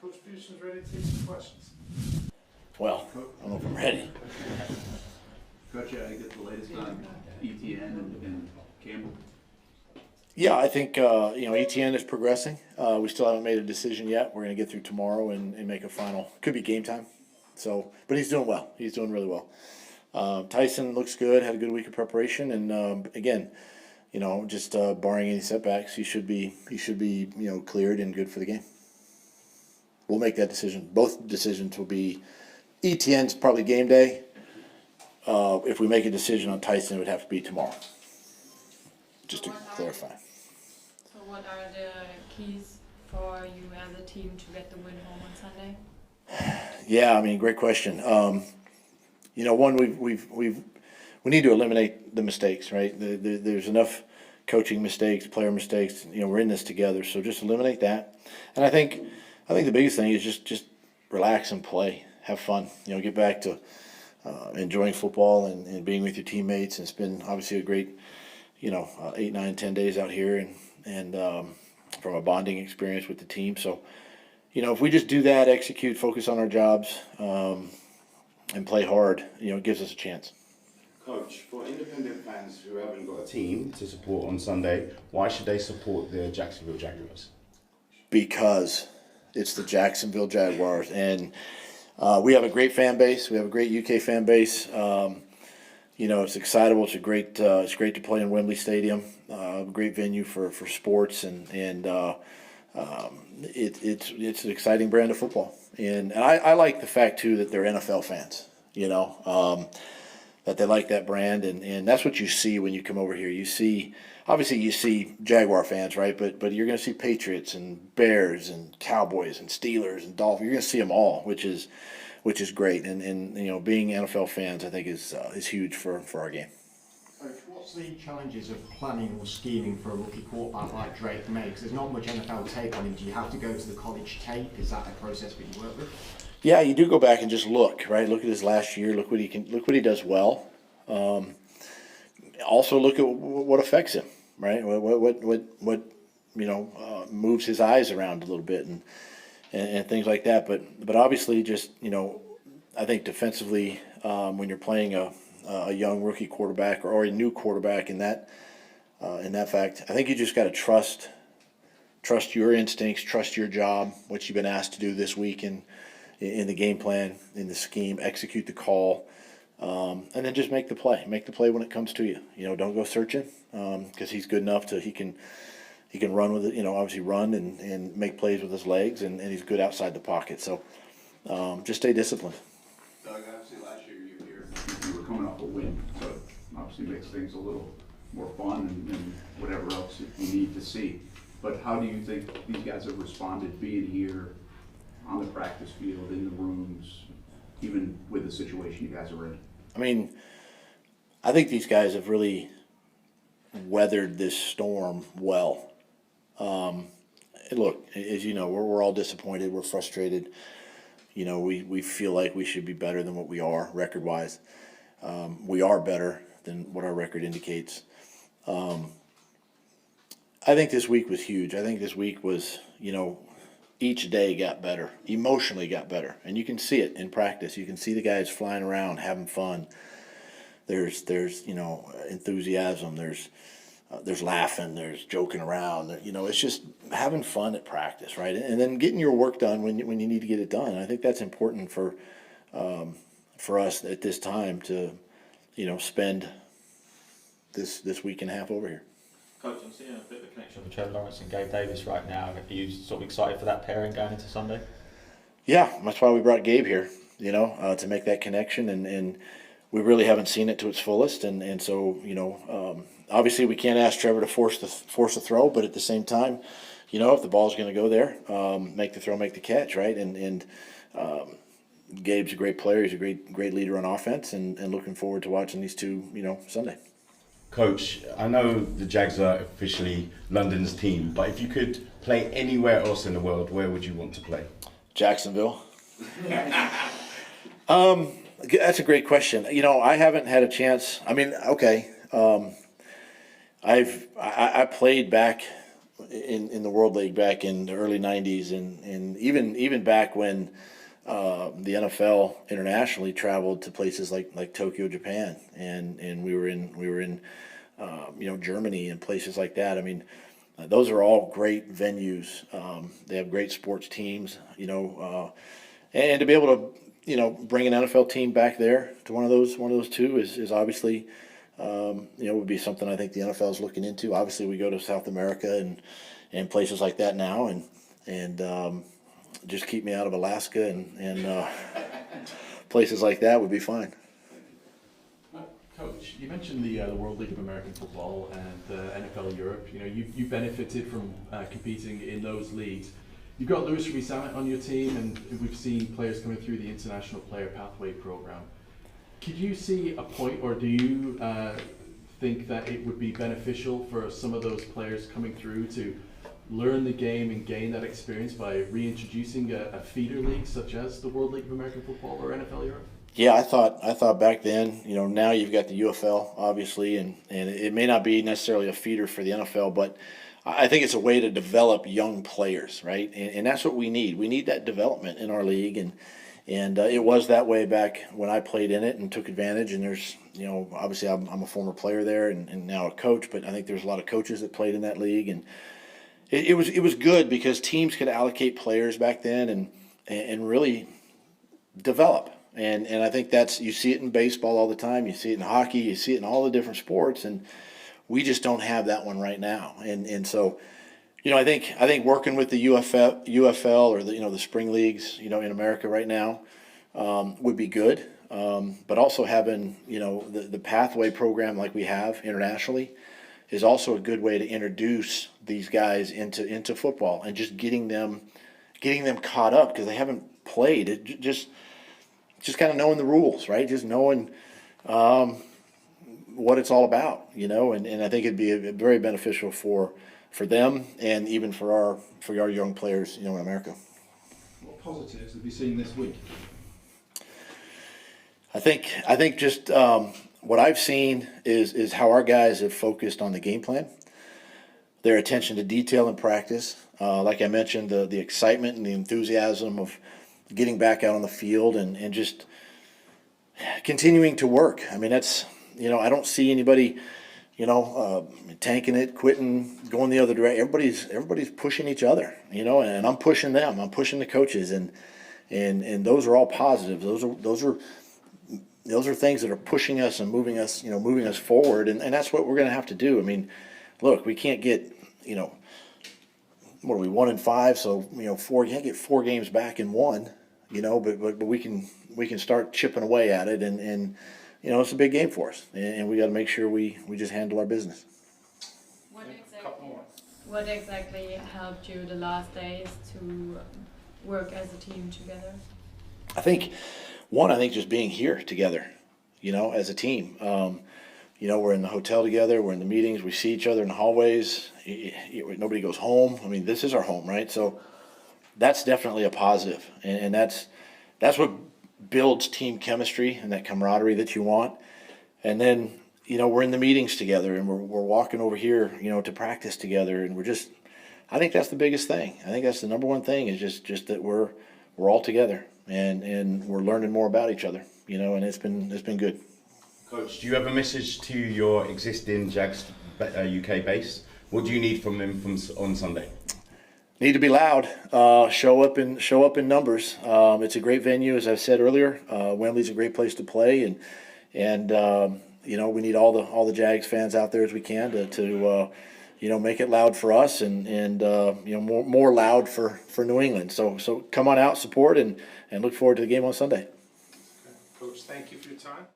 Coach Pederson's ready to take some questions. Well, I don't know if I'm ready. Coach, I get the latest on ETN and Campbell. Yeah, I think ETN is progressing. We still haven't made a decision yet. We're going to get through tomorrow and make a final. Could be game time. So, but he's doing well. He's doing really well. Tyson looks good. Had a good week of preparation, and again, just barring any setbacks, he should be cleared and good for the game. We'll make that decision. Both decisions will be ETN's probably game day. If we make a decision on Tyson, it would have to be tomorrow. Just to clarify. So what are the keys for you as a team to get the win home on Sunday? Yeah, great question. One, we need to eliminate the mistakes, right? There's enough coaching mistakes, player mistakes. We're in this together, so just eliminate that. And I think the biggest thing is just relax and play, have fun. Get back to enjoying football and being with your teammates. And it's been obviously a great 8, 9, 10 days out here, and from a bonding experience with the team. So, if we just do that, execute, focus on our jobs, and play hard, it gives us a chance. Coach, for independent fans who haven't got a team to support on Sunday, why should they support the Jacksonville Jaguars? Because it's the Jacksonville Jaguars, and we have a great fan base. We have a great UK fan base. It's excitable. It's great to play in Wembley Stadium. Great venue for sports, and it's an exciting brand of football. And I like the fact too that they're NFL fans. That they like that brand, and that's what you see when you come over here. You see Jaguar fans, right? But you're going to see Patriots and Bears and Cowboys and Steelers and Dolphins. You're going to see them all, which is great. And being NFL fans, I think is huge for our game. Coach, what's the challenges of planning or scheming for a rookie quarterback like Drake May? Because there's not much NFL tape on him. Do you have to go to the college tape? Is that a process that you work with? Yeah, you do go back and just look, right? Look at his last year. Look what he does well. Also look at what affects him, right? What moves his eyes around a little bit and things like that. But obviously, just I think defensively, when you're playing a young rookie quarterback or a new quarterback in that fact, I think you just got to trust your instincts, trust your job, what you've been asked to do this week in the game plan, in the scheme, execute the call, and then just make the play. Make the play when it comes to you. Don't go searching, because he's good enough to he can run with it. Obviously run and make plays with his legs, and he's good outside the pocket. So just stay disciplined. Doug, obviously last year you were coming off a win, so it obviously makes things a little more fun and whatever else you need to see. But how do you think these guys have responded being here on the practice field, in the rooms, even with the situation you guys are in? I think these guys have really weathered this storm well. Look, as you know, we're all disappointed. We're frustrated. We feel like we should be better than what we are record-wise. We are better than what our record indicates. I think this week was huge. I think this week was, each day got better, emotionally got better, and you can see it in practice. You can see the guys flying around, having fun. There's enthusiasm. There's laughing. There's joking around. It's just having fun at practice, right? And then getting your work done when you need to get it done. And I think that's important for us at this time to, spend this week and a half over here. Coach, I'm seeing a bit of a connection with Trevor Lawrence and Gabe Davis right now. Are you sort of excited for that pairing going into Sunday? Yeah, that's why we brought Gabe here, to make that connection. And we really haven't seen it to its fullest. And so, obviously we can't ask Trevor to force a throw, but at the same time, if the ball's going to go there, make the throw, make the catch, right? And Gabe's a great player. He's a great leader on offense, and looking forward to watching these two, Sunday. Coach, I know the Jags are officially London's team, but if you could play anywhere else in the world, where would you want to play? Jacksonville. That's a great question. I haven't had a chance. I played back in the World League back in the early '90s, and even back when the NFL internationally traveled to places like Tokyo, Japan, and we were in Germany and places like that. I mean, those are all great venues. They have great sports teams, and to be able to bring an NFL team back there to one of those two is obviously would be something I think the NFL is looking into. Obviously, we go to South America and places like that now, and just keep me out of Alaska and places like that would be fine. Coach, you mentioned the World League of American Football and NFL Europe. You benefited from competing in those leagues. You've got Louis Rees-Zammit on your team, and we've seen players coming through the International Player Pathway Program. Could you see a point, or do you think that it would be beneficial for some of those players coming through to learn the game and gain that experience by reintroducing a feeder league such as the World League of American Football or NFL Europe? Yeah, I thought back then, now you've got the UFL, obviously, and it may not be necessarily a feeder for the NFL, but I think it's a way to develop young players, right? And that's what we need. We need that development in our league, and it was that way back when I played in it and took advantage. And there's, obviously I'm a former player there and now a coach, but I think there's a lot of coaches that played in that league, and it was good because teams could allocate players back then and really develop. And I think you see it in baseball all the time. You see it in hockey. You see it in all the different sports, and we just don't have that one right now. And so, I think working with the UFL or the spring leagues, in America right now, would be good. But also having the pathway program like we have internationally is also a good way to introduce these guys into football and just getting them caught up because they haven't played. It just kind of knowing the rules, right? Just knowing what it's all about, and I think it'd be very beneficial for them and even for our young players, in America. What positives have you seen this week? I think just what I've seen is how our guys have focused on the game plan, their attention to detail in practice. Like I mentioned, the excitement and the enthusiasm of getting back out on the field and just continuing to work. I mean, that's, I don't see anybody, tanking it, quitting, going the other direction. Everybody's pushing each other, and I'm pushing them. I'm pushing the coaches, and those are all positives. Those are things that are pushing us and moving us forward, and that's what we're going to have to do. I mean, look, we can't get, what are we, 1-5? So you can't get 4 games back in one, but we can start chipping away at it, and it's a big game for us, and we got to make sure we just handle our business. What exactly helped you the last days to work as a team together? I think just being here together, as a team. We're in the hotel together, we're in the meetings, we see each other in the hallways. Nobody goes home. I mean, this is our home, right? So that's definitely a positive, and that's what builds team chemistry and that camaraderie that you want. And then, we're in the meetings together, and we're walking over here, to practice together, and I think that's the biggest thing. I think that's the number one thing is just that we're all together and we're learning more about each other, and it's been good. Coach, do you have a message to your existing Jags UK base? What do you need from them on Sunday? Need to be loud. Show up in numbers. It's a great venue, as I said earlier. Wembley's a great place to play, and we need all the Jags fans out there as we can to make it loud for us and more loud for New England. So come on out, support, and look forward to the game on Sunday. Coach, thank you for your time.